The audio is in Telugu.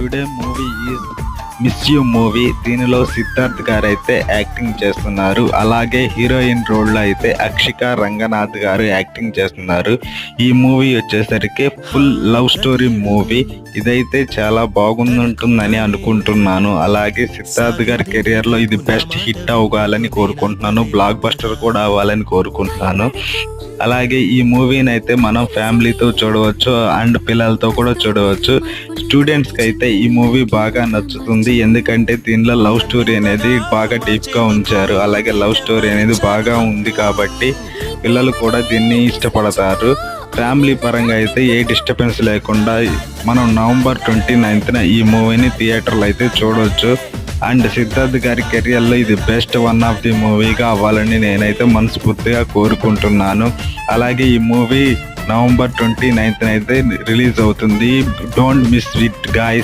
Today movie is miss you movie. దీనిలో సిద్ధార్థ్ గారు అయితే యాక్టింగ్ చేస్తున్నారు. అలాగే హీరోయిన్ రోల్లో అయితే అక్షిక రంగనాథ్ గారు యాక్టింగ్ చేస్తున్నారు. ఈ మూవీ వచ్చేసరికి ఫుల్ లవ్ స్టోరీ మూవీ. ఇదైతే చాలా బాగుంటుందని అనుకుంటున్నాను. అలాగే సిద్ధార్థ్ గారి కెరియర్లో ఇది బెస్ట్ హిట్ అవ్వాలని కోరుకుంటున్నాను. బ్లాక్ బస్టర్ కూడా అవ్వాలని కోరుకుంటున్నాను. అలాగే ఈ మూవీని అయితే మనం ఫ్యామిలీతో చూడవచ్చు అండ్ పిల్లలతో కూడా చూడవచ్చు. స్టూడెంట్స్కి అయితే ఈ మూవీ బాగా నచ్చుతుంది. ఎందుకంటే దీనిలో లవ్ స్టోరీ అనేది బాగా డీప్గా ఉంచారు. అలాగే లవ్ స్టోరీ అనేది బాగా ఉంది కాబట్టి పిల్లలు కూడా దీన్ని ఇష్టపడతారు. ఫ్యామిలీ పరంగా అయితే ఏ డిస్టర్బెన్స్ లేకుండా మనం నవంబర్ 29న ఈ మూవీని థియేటర్లో అయితే చూడవచ్చు. అండ్ సిద్ధార్థ్ గారి కెరియర్లో ఇది బెస్ట్ వన్ ఆఫ్ ది మూవీగా అవ్వాలని నేనైతే మనస్ఫూర్తిగా కోరుకుంటున్నాను. అలాగే ఈ మూవీ నవంబర్ 29న అయితే రిలీజ్ అవుతుంది. Don't miss it guys.